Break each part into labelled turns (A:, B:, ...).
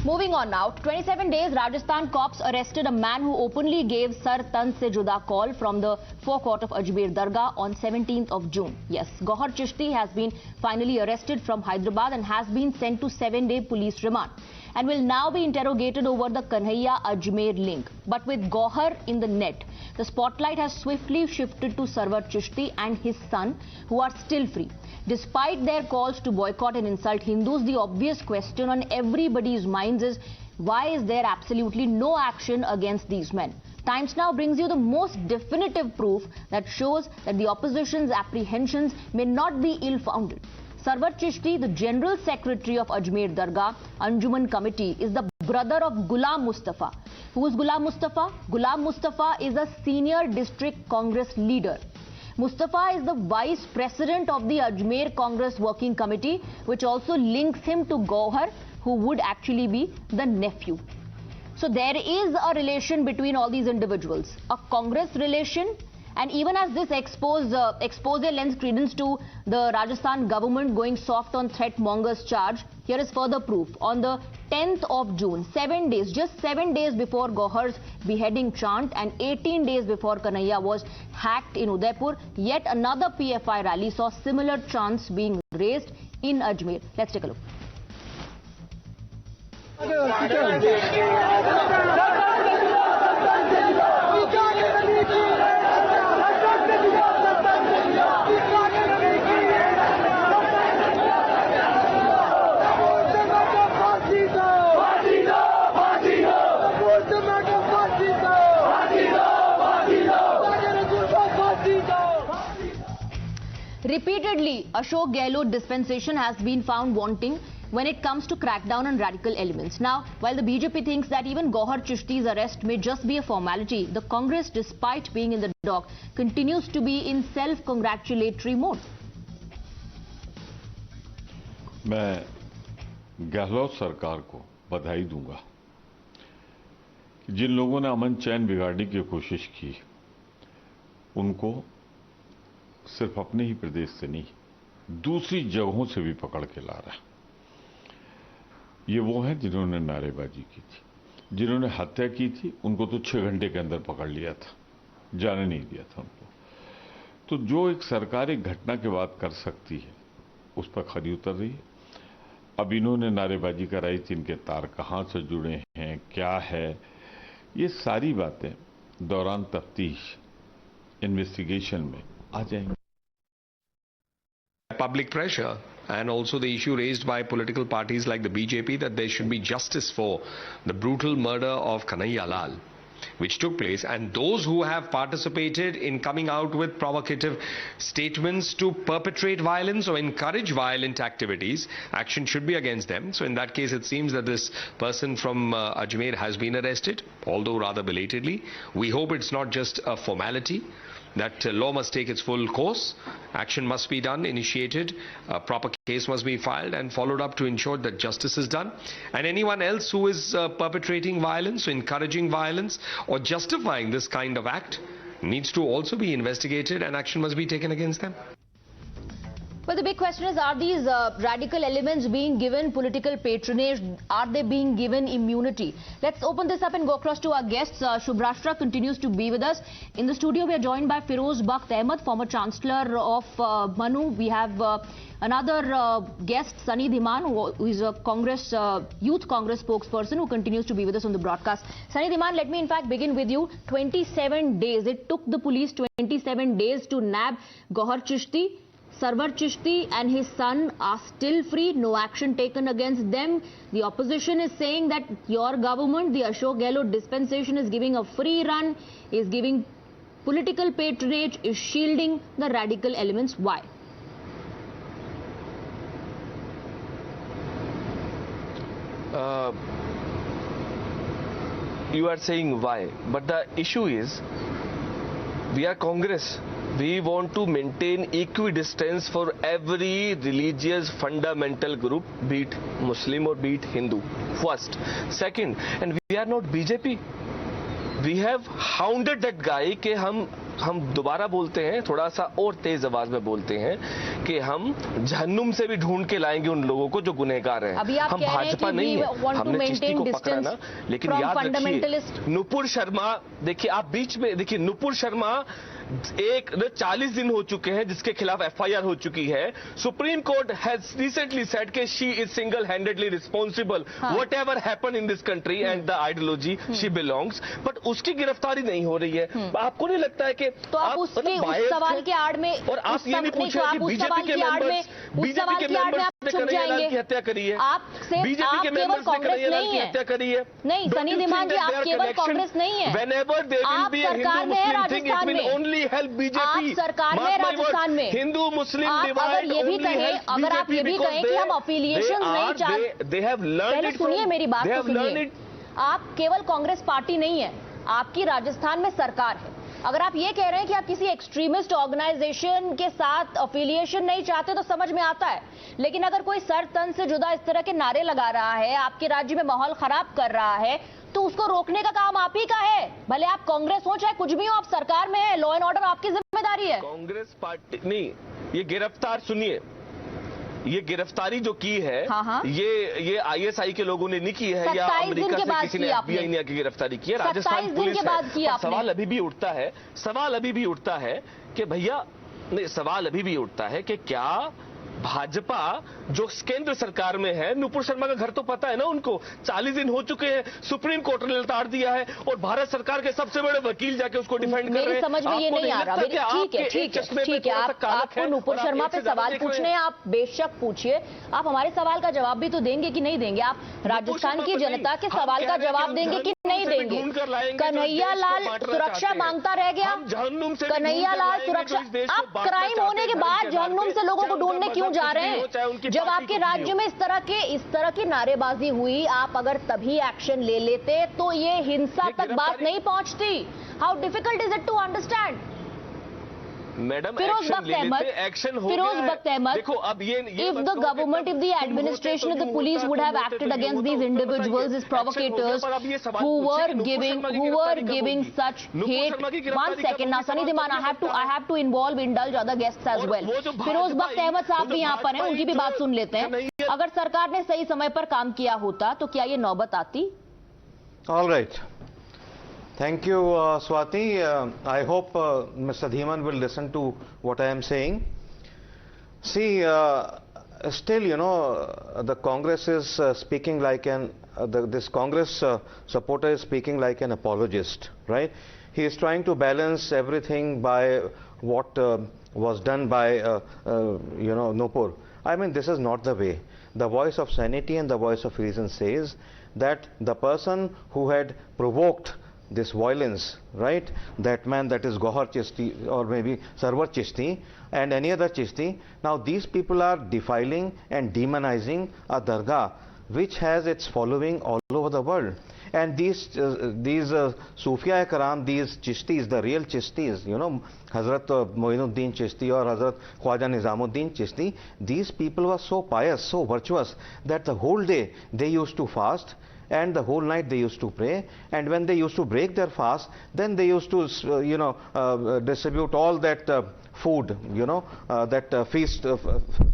A: Moving on now, 27 days, Rajasthan cops arrested a man who openly gave Sar Tan Se Juda call from the forecourt of Ajmer Dargah on 17th of June. Yes, Gauhar Chishti has been finally arrested from Hyderabad and has been sent to 7-day police remand and will now be interrogated over the Kanhaiya Ajmer link. But with Gauhar in the net, the spotlight has swiftly shifted to Sarwar Chishti and his son, who are still free. Despite their calls to boycott and insult Hindus, the obvious question on everybody's minds is, why is there absolutely no action against these men? Times Now brings you the most definitive proof that shows that the opposition's apprehensions may not be ill-founded. Sarwar Chishti, the General Secretary of Ajmer Dargah Anjuman Committee, is the brother of Ghulam Mustafa. Who is Ghulam Mustafa? Ghulam Mustafa is a senior district Congress leader. Mustafa is the vice president of the Ajmer Congress Working Committee, which also links him to Gauhar, who would actually be the nephew. So there is a relation between all these individuals, a Congress relation. And even as this expose lends credence to the Rajasthan government going soft on threat mongers charge, here is further proof. On the 10th of June, 7 days, just 7 days before Gauhar's beheading chant and 18 days before Kanhaiya was hacked in Udaipur, yet another PFI rally saw similar chants being raised in Ajmer. Let's take a look. Repeatedly, Ashok Gehlot dispensation has been found wanting when it comes to crackdown on radical elements. Now, while the BJP thinks that even Gauhar Chishti's arrest may just be a formality, the Congress, despite being in the dock, continues to be in self-congratulatory mode.
B: मैं गहलोत सरकार को बधाई दूंगा कि जिन लोगों ने अमन चैन बिगाड़ने की कोशिश की, उनको सिर्फ अपने ही प्रदेश से नहीं, दूसरी जगहों से भी पकड़ के ला रहा है। ये वो हैं जिन्होंने नारेबाजी की थी, जिन्होंने हत्या की थी, उनको तो 6 घंटे के अंदर पकड़ लिया था, जाने नहीं दिया था उनको। तो जो एक सरकार एक घटना के बाद कर सकती है, उस पर खरी उतर रही है। अब इन्होंने नारेबाजी कराई थी, इनके तार कहां से जुड़े हैं, क्या है, ये सारी बातें दौरान तफ्तीश इन्वेस्टिगेशन में आ जाएंगी।
C: Public pressure and also the issue raised by political parties like the BJP that there should be justice for the brutal murder of Kanhaiya Lal, which took place, and those who have participated in coming out with provocative statements to perpetrate violence or encourage violent activities, action should be against them. So in that case, it seems that this person from Ajmer has been arrested, although rather belatedly. We hope it's not just a formality, that law must take its full course, action must be done, initiated, a proper case must be filed and followed up to ensure that justice is done. And anyone else who is perpetrating violence, encouraging violence or justifying this kind of act needs to also be investigated and action must be taken against them.
A: But the big question is, are these radical elements being given political patronage? Are they being given immunity? Let's open this up and go across to our guests. Shubhrashtra continues to be with us. In the studio, we are joined by Firoz Bakht Ahmed, former Chancellor of Manu. We have another guest, Sunny Dhiman, who is a Congress, Youth Congress spokesperson, who continues to be with us on the broadcast. Sunny Dhiman, let me in fact begin with you. 27 days. It took the police 27 days to nab Gauhar Chishti. Sarwar Chishti and his son are still free, no action taken against them. The opposition is saying that your government, the Ashok Gehlot dispensation, is giving a free run, is giving political patronage, is shielding the radical elements. Why?
D: You are saying why, but the issue is, we are Congress. We want to maintain equidistance for every religious fundamental group, be it Muslim or be it Hindu, first. Second, and we are not BJP. We have hounded that guy कि हम हम दोबारा बोलते हैं, थोड़ा सा और तेज आवाज में बोलते हैं कि हम जहन्नुम से भी ढूंढ के लाएंगे उन लोगों को जो गुनहगार हैं।
A: अभी आप
D: हम
A: कह रहे हैं
D: भाजपा
A: कि
D: नहीं
A: we
D: है,
A: want to
D: हमने चिश्ती को
A: maintain
D: पकड़ा ना,
A: distance
D: लेकिन
A: from
D: याद रखिए
A: fundamentalist।
D: नुपुर शर्मा, देखिए आप बीच में देखिए, नुपुर शर्मा 40 दिन हो चुके हैं जिसके खिलाफ एफआईआर हो चुकी है। Supreme Court has recently said कि she is single handedly responsible whatever happen in this country and the ideology she belongs, but उसकी गिरफ्तारी नहीं हो रही है। आपको नहीं लगता है कि
A: तो आप उसके उस सवाल के आड़ में,
D: और आप ये नहीं पूछे कि बीजेपी के मेंबर्स ने कन्हैया लाल की हत्या करी है, बीजेपी के मेंबर्स ने कन्हैया लाल की हत्या करी है।
A: नहीं सनी धीमान जी, आप केवल कांग्रेस नहीं है,
D: Whenever there will be a Hindu-Muslim thing, it will only help BJP.
A: आप सरकार में राजस्थान में
D: Hindu-Muslim
A: आप
D: divide
A: अगर ये भी
D: only
A: कहें,
D: helps
A: अगर आप
D: BJP
A: ये भी
D: because
A: कहें कि हम affiliations नहीं चाहते,
D: they have learned
A: पहले
D: it
A: सुनिए
D: from,
A: मेरी बात
D: they
A: तो
D: have learned
A: सुनिए।
D: it।
A: आप केवल कांग्रेस पार्टी नहीं है, आपकी राजस्थान में सरकार है। अगर आप ये कह रहे हैं कि आप किसी एक्सट्रीमिस्ट ऑर्गेनाइजेशन के साथ अफिलिएशन नहीं चाहते तो समझ में आता है, लेकिन अगर कोई सर तन से जुदा इस तरह के नारे लगा रहा है, आपके राज्य में माहौल खराब कर रहा है, तो उसको रोकने का काम आप ही का है। भले आप कांग्रेस हो चाहे कुछ भी हो, आप सरकार में है, लॉ एंड ऑर्डर आपकी जिम्मेदारी है।
D: कांग्रेस पार्टी नहीं, ये गिरफ्तार सुनिए, ये गिरफ्तारी जो की है,
A: हाँ।
D: ये आईएसआई के लोगों ने नहीं की है या अमेरिका से किसी ने एफबीआई ने आके गिरफ्तारी की है, राजस्थान पुलिस है। सवाल अभी भी उठता है कि भैया, नहीं, सवाल अभी भी उठता है कि क्या भाजपा जो केंद्र सरकार में है, नुपुर शर्मा का घर तो पता है ना उनको, 40 दिन हो चुके हैं, सुप्रीम कोर्ट ने लताड़ दिया है और भारत सरकार के सबसे बड़े वकील जाके उसको डिफेंड कर रहे हैं।
A: मेरी समझ में ये नहीं आ रहा। ठीक है, आपको नुपुर शर्मा पे सवाल पूछने हैं, आप बेशक पूछिए। आप हमारे सवाल का जवाब भी तो देंगे कि नहीं देंगे? आप राजस्थान की जनता के सवाल का जवाब देंगे कि नहीं देंगे? कन्हैया लाल सुरक्षा मांगता रह गया, कन्हैया लाल सुरक्षा, आप क्राइम होने के बाद जहन्नुम से लोगों को ढूंढने क्यों जा रहे हैं? जब आपके राज्य में इस तरह की नारेबाजी हुई, आप अगर तभी एक्शन ले लेते तो ये हिंसा तक बात नहीं पहुंचती। How difficult is it to understand?
D: Madam,
A: Firoz Bakht Ahmed,
D: देखो अब ये
A: if the government, if the administration, if the police would have acted against these individuals, these provocators who were giving such hate. One second now, Sunny Dhiman, I have to indulge other guests as well. Firoz Bakht Ahmad साहब भी यहाँ पर हैं, उनकी भी बात सुन लेते हैं। अगर सरकार ने सही समय पर काम किया होता तो क्या ये नौबत आती?
E: All right. Thank you, Swati. I hope Mr. Dhiman will listen to what I am saying. See, still, you know, the Congress is speaking like this Congress supporter is speaking like an apologist, right? He is trying to balance everything by what was done by, Nupur. I mean, this is not the way. The voice of sanity and the voice of reason says that the person who had provoked this violence, right, that man, that is Gohar Chishti or maybe Sarwar Chishti and any other Chishti, now these people are defiling and demonizing a dargah which has its following all over the world. And these Sufia Karam, these Chishtis, the real Chishtis, you know, Hazrat Moinuddin Chishti or Hazrat Khwaja Nizamuddin Chishti, these people were so pious, so virtuous that the whole day they used to fast and the whole night they used to pray, and when they used to break their fast, then they used to distribute all that food,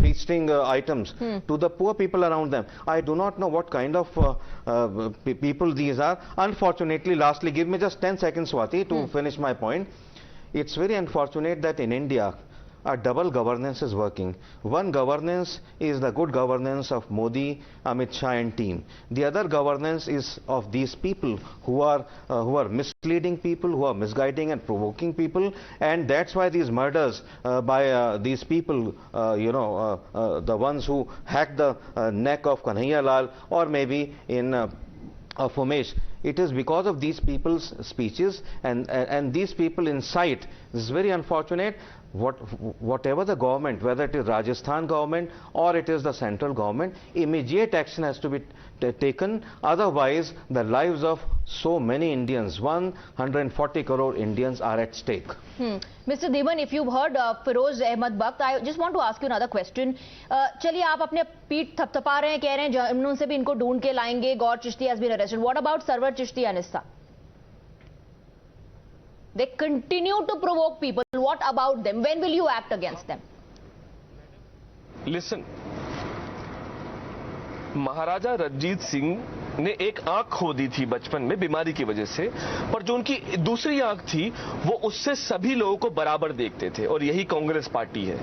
E: feasting items to the poor people around them. I do not know what kind of people these are. Unfortunately, lastly, give me just 10 seconds, Swati, to finish my point. It's very unfortunate that in India a double governance is working. One governance is the good governance of Modi, Amit Shah and team. The other governance is of these people who are misleading people, who are misguiding and provoking people, and that's why these murders by these people, the ones who hacked the neck of Kanhaiya Lal or maybe in of Umesh, it is because of these people's speeches and these people incite. This is very unfortunate. Whatever the government, whether it is Rajasthan government or it is the central government, immediate action has to be taken. Otherwise, the lives of so many Indians, 140 crore Indians, are at stake.
A: Mr. Dhiman, if you've heard Firoz Ahmed Bakht, I just want to ask you another question. चलिए, आप अपने पीठ थपथपा रहे हैं, कह रहे हैं जहन्नुम से भी इनको ढूंढ के लाएंगे. गौर Chishti has been arrested. What about Sarwar Chishti and Issa? They continue to provoke people. What about them? When will you act against them?
D: Listen, Maharaja Ranjit Singh ने एक आंख खो दी थी बचपन में बीमारी की वजह से, पर जो उनकी दूसरी आंख थी वो उससे सभी लोगों को बराबर देखते थे, और यही कांग्रेस पार्टी है।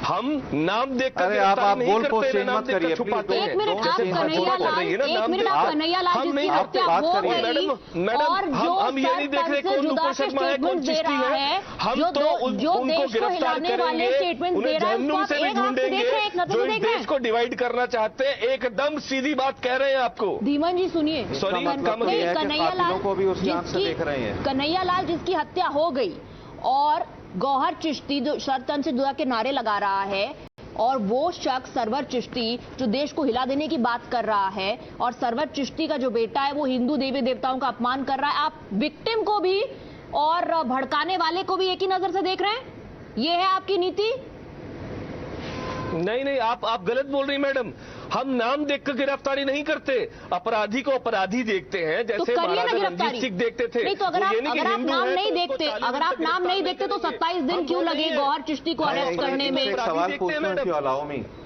D: हम नाम देखकर
E: अरे आप गोल पोस्ट चेंज मत करिए
D: छुपाते हैं।
A: एक मिनट, आप कन्हैयालाल जिसकी हत्या हो गई, और जो
D: हम ये नहीं देख रहे कौन नुपुर शर्मा है, कौन चिश्ती है, हम तो उनको गिरफ्तार करेंगे, उन्हें जहन्नुम से भी ढूंढेंगे जो इस देश को डिवाइड करना चाहते हैं। एकदम सीधी बात कह रहे हैं आपको।
A: धीमन जी सुनिए, कन्हैयालाल जिसकी हत्या हो गई और गौहर चिश्ती जो सरतन से जुदा के नारे लगा रहा है, और वो शख्स सरवर चिश्ती जो देश को हिला देने की बात कर रहा है, और सरवर चिश्ती का जो बेटा है वो हिंदू देवी देवताओं का अपमान कर रहा है, आप विक्टिम को भी और भड़काने वाले को भी एक ही नजर से देख रहे हैं? ये है आपकी नीति?
D: नहीं, आप गलत बोल रही मैडम। हम नाम देखकर गिरफ्तारी नहीं करते, अपराधी को अपराधी देखते हैं, जैसे महाराजा रणजीत सिंह देखते थे।
A: नहीं तो अगर आप नाम नहीं देखते, अगर आप नाम नहीं देखते तो 27 दिन क्यों लगे गौहर चिश्ती को अरेस्ट करने में?
E: एक सवाल पूछना,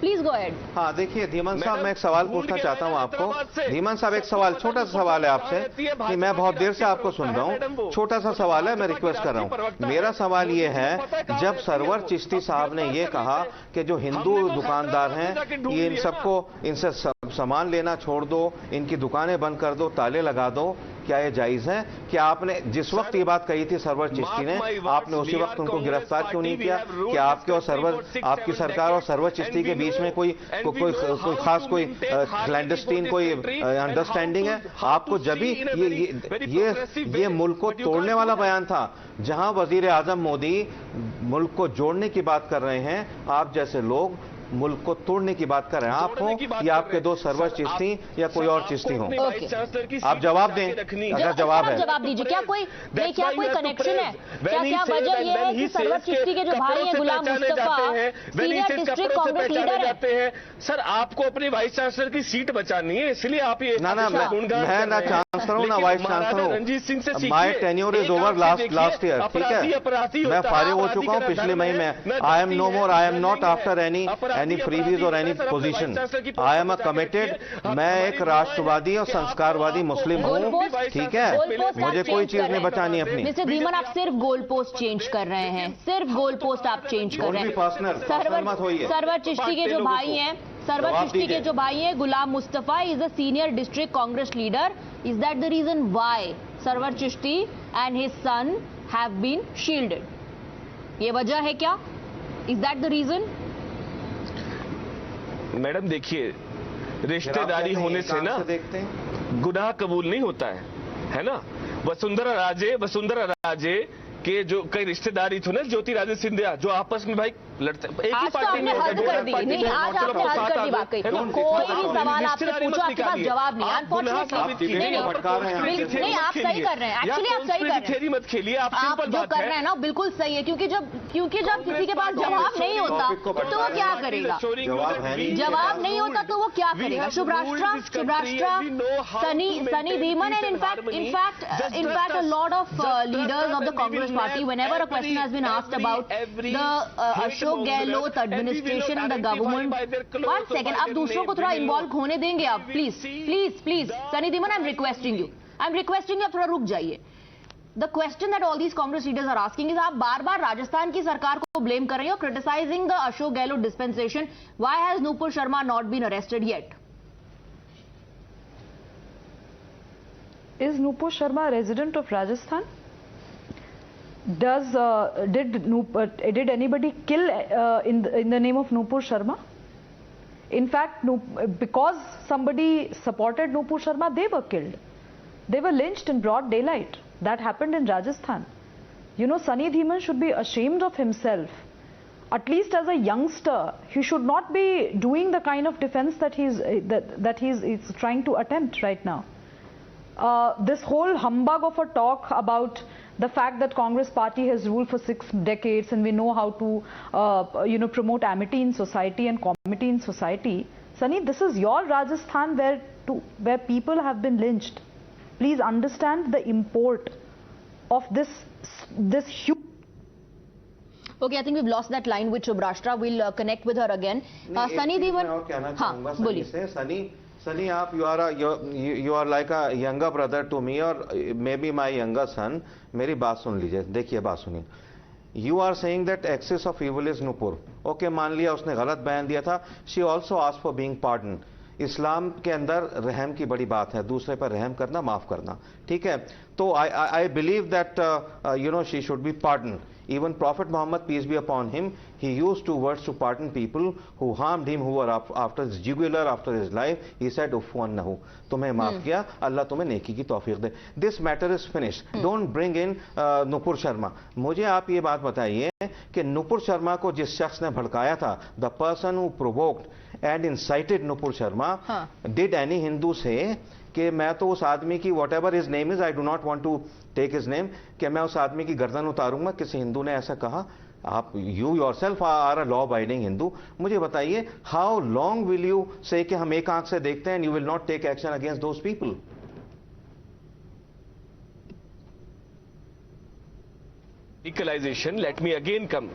A: प्लीज गो अहेड।
E: हाँ देखिए धीमन साहब, मैं एक सवाल पूछना चाहता हूँ आपको। धीमन साहब एक सवाल, छोटा सा सवाल है आपसे, कि मैं बहुत देर से आपको सुन रहा हूँ, छोटा सा सवाल है, मैं रिक्वेस्ट कर रहा हूँ। मेरा सवाल ये है, जब सरवर चिश्ती साहब ने ये कहा कि जो हिंदू दुकानदार हैं ये इन सबको, इनसे सामान लेना छोड़ दो, इनकी दुकानें बंद कर दो, ताले लगा दो, क्या ये जायज है? क्या आपने जिस वक्त ये बात कही थी सरवर चिश्ती ने, आपने उसी वक्त उनको गिरफ्तार क्यों नहीं किया? क्या आपके और आपकी सरकार और सरवर चिश्ती के बीच में कोई खास कोई क्लैंडस्टीन कोई अंडरस्टैंडिंग है? आपको जब भी ये मुल्क को तोड़ने वाला बयान था, जहां वजीर आजम मोदी मुल्क को जोड़ने की बात कर रहे हैं, आप जैसे लोग मुल्क को तोड़ने की बात कर रहे हैं। आप हो या आपके दो सरवर चिश्ती या कोई और चिश्ती हो? आप जवाब दें, अगर जवाब है।
A: जवाब दीजिए। क्या कोई कनेक्शन है? क्या वजह यह है कि सरवर चिश्ती के जो भाई हैं Ghulam Mustafa senior district Congress leader हैं?
D: सर आपको अपनी वाइस चांसलर की सीट बचानी है, इसलिए आप ये
E: मैं ना चांसलर हूँ ना वाइस चांसलर हूँ।
D: रणजीत सिंह से
E: my tenure is over last year, ठीक है, मैं फारिग हो चुका हूँ पिछले महीने में। I am no more, I am not after any freebies और any position, I am a committed, मैं एक राष्ट्रवादी और संस्कारवादी मुस्लिम हूँ, ठीक है, मुझे कोई चीज नहीं बचानी अपनी।
A: मिस्टर धीमन, आप सिर्फ गोल पोस्ट चेंज कर रहे हैं, सिर्फ गोल पोस्ट आप चेंज कर रहे हैं। सरवर चिश्ती के जो भाई हैं, सरवर चिश्ती के जो भाई हैं Ghulam Mustafa is a senior district Congress leader, is that the reason why Sarwar Chishti and his son have been shielded? ये वजह है क्या? Is that the reason?
D: Madam देखिए, रिश्तेदारी होने से ना गुनाह कबूल नहीं होता है ना? वसुंधरा राजे के जो कई रिश्तेदारी थे ना, ज्योति राजे सिंधिया, जो आपस में भाई लड़ते, एक ही पार्टी में
A: हद कर दी। नहीं, आज आपने हद कर दी वाकई। कोई भी सवाल आपसे पूछो, आपके पास जवाब नहीं। अनफॉर्चुनेटली नहीं, आप सही कर रहे हैं, एक्चुअली आप सही कर रहे हैं।
D: मत खेलिए, आप
A: जो कर रहे हैं ना बिल्कुल सही है, क्योंकि जब किसी के पास जवाब नहीं होता तो वो क्या करेगा? जवाब नहीं होता तो वो क्या करेगा? शुभ राष्ट्र Sunny Dhiman and in fact a lot of leaders of the Congress party, whenever a question has been asked about the Ashok Gehlot administration and the government, one second, आप दूसरों को थोड़ा इन्वॉल्व होने देंगे आप? Please Sunny Dhiman, I am requesting you, आप थोड़ा रुक जाइए। The question that all these Congress leaders are asking is, आप बार बार राजस्थान की सरकार को ब्लेम कर रहे हो, criticizing the Ashok Gehlot dispensation. Why has Nupur Sharma not been arrested yet?
F: Is Nupur Sharma a resident of Rajasthan? Did anybody kill in the name of Nupur Sharma? In fact, because somebody supported Nupur Sharma, they were killed. They were lynched in broad daylight. That happened in Rajasthan. You know, Sani Dhiman should be ashamed of himself. At least as a youngster, he should not be doing the kind of defense that he's trying to attempt right now. This whole humbug of a talk about the fact that Congress party has ruled for 6 decades and we know how to promote amity in society and comity in society. Sani, this is your Rajasthan where people have been lynched. Please understand the import of this this huge.
A: Okay, I think we've lost that line with Shubhrashtra. We'll connect with her again. Sunny Devan.
E: मैं और कहना
A: हाँ,
E: चाहूंगा सनी
A: बोलिए.
E: से. Sunny, आप you are like a younger brother to me or maybe my younger son. मेरी बात सुन लीजिए. देखिए बात सुनिए. You are saying that axis of evil is Nupur. Okay, मान लिया उसने गलत बयान दिया था. She also asked for being pardoned. इस्लाम के अंदर रहम की बड़ी बात है, दूसरे पर रहम करना, माफ करना. ठीक है. तो I believe that she should be pardoned. Even Prophet Muhammad, peace be upon him, he used two words to pardon people who harmed him, who were after his jugular, after his life. He said, "Ufu annahu." तुम्हें माफ किया, अल्लाह तुम्हें नेकी की तौफीक दे. This matter is finished. Don't bring in Nupur Sharma. मुझे आप ये बात बताइए कि नुपुर शर्मा को जिस शख्स ने भड़काया था, the person who provoked and incited Nupur Sharma, did any Hindu say कि मैं तो उस आदमी की whatever his name is, I do not want to take his name, कि मैं उस आदमी की गर्दन उतारूंगा? किसी हिंदू ने ऐसा कहा? आप you yourself are a law abiding Hindu. मुझे बताइए, how long will you say कि हम एक आंख से देखते हैं and you will not take action against those people?
D: Radicalisation, let me again come.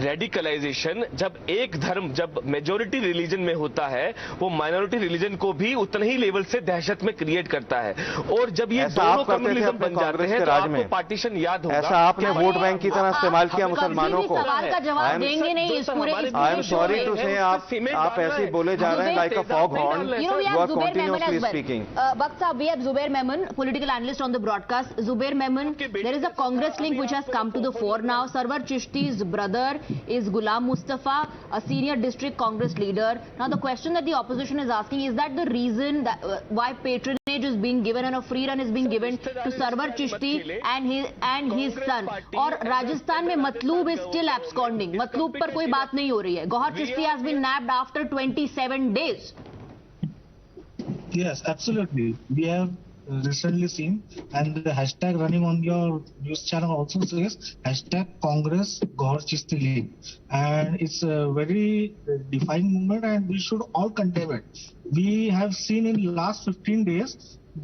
D: Radicalisation जब एक धर्म, जब मेजोरिटी रिलीजन में होता है, वो माइनॉरिटी रिलीजन को भी उतने ही लेवल से दहशत में क्रिएट करता है. और जब ये दोनों कम्युनिज्म बन जाते हैं तो आपको पार्टीशन याद होगा.
E: ऐसा आपने वोट बैंक की तरह इस्तेमाल किया मुसलमानों को.
A: सवाल का जवाब देंगे नहीं इस पूरे.
E: आई एम सॉरी टू से आप ऐसे बोले जा रहे हैं like a fog horn. You are continuously speaking.
A: Bakt Saab, we have Zubair Memon, political analyst on the broadcast. Zubair Memon, there is a Congress link which has come to the fore now. Sarwar Chishti's brother is Ghulam Mustafa, a senior district Congress leader. Now the question that the opposition is asking is that the reason that why patronage is being given and a free run is being given to Sarwar Chishti and his son. और राजस्थान में मतलूब is still absconding. मतलूब पर कोई बात नहीं हो रही है. Gohar Chishti has been nabbed after 27 days.
G: Yes, absolutely. We have recently seen, and the hashtag running on your news channel also says hashtag Congress Gohar Chishti League, and it's a very defining movement, and we should all condemn it. We have seen in the last 15 days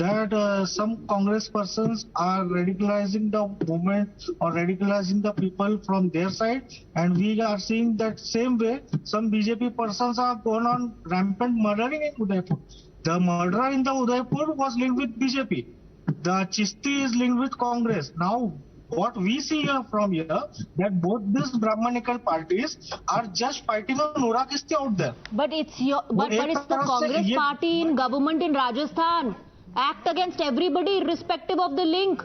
G: that some Congress persons are radicalizing the movement or radicalizing the people from their side, and we are seeing that same way some BJP persons are going on rampant murdering in Udaipur. The murderer in the Udaipur was linked with BJP. The Chishti is linked with Congress. Now, what we see here from here, that both these Brahmanical parties are just fighting a Noora Kishti out there.
A: But it's the Congress party in government in Rajasthan. Act against everybody irrespective of the link.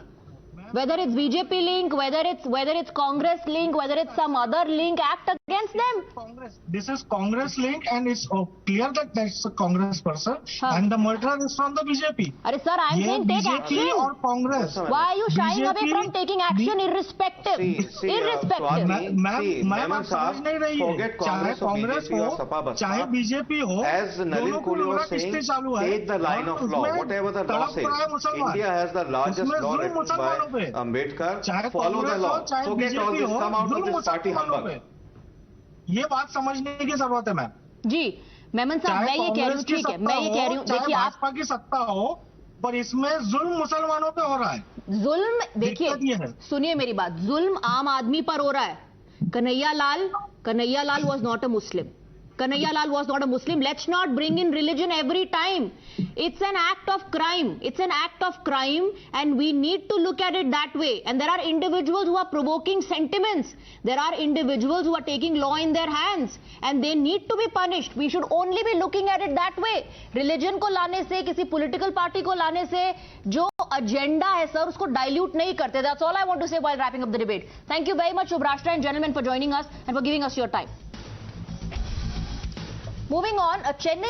A: Whether it's BJP link, whether it's Congress link, whether it's some other link, act against them.
G: This is Congress link, and it's clear that that's a Congress person, and the murderer is from the BJP.
A: Arey sir, I'm saying take action.
G: Or Congress.
A: Why are you shying away from taking action irrespective? Irrespective.
G: Ma'am समझ नहीं रही है. चाहे कांग्रेस हो, चाहे BJP हो,
E: as Nalin Kohli was saying, take the line of law, whatever the law says. India has the largest law written by Ambedkar. Follow the law. Forget all this. Come out of this party humbug.
G: ये बात समझने की जरूरत है ma'am.
A: जी मेमन साहब, मैं ये कह रही हूँ, ठीक है, मैं ये कह रही हूँ, देखिए आप
G: भाजपा की सत्ता हो, पर इसमें जुल्म मुसलमानों पे हो रहा है.
A: जुल्म, देखिए सुनिए मेरी बात, जुल्म आम आदमी पर हो रहा है. Kanhaiya Lal was not a Muslim. Kanhaiya Lal was not a Muslim. Let's not bring in religion every time. It's an act of crime. It's an act of crime, and we need to look at it that way. And there are individuals who are provoking sentiments. There are individuals who are taking law in their hands, and they need to be punished. We should only be looking at it that way. Religion को लाने से, किसी political party को लाने से, जो agenda है sir, उसको dilute नहीं करते. That's all I want to say while wrapping up the debate. Thank you very much, Shubhrashtra and gentlemen, for joining us and for giving us your time. Moving on, Chennai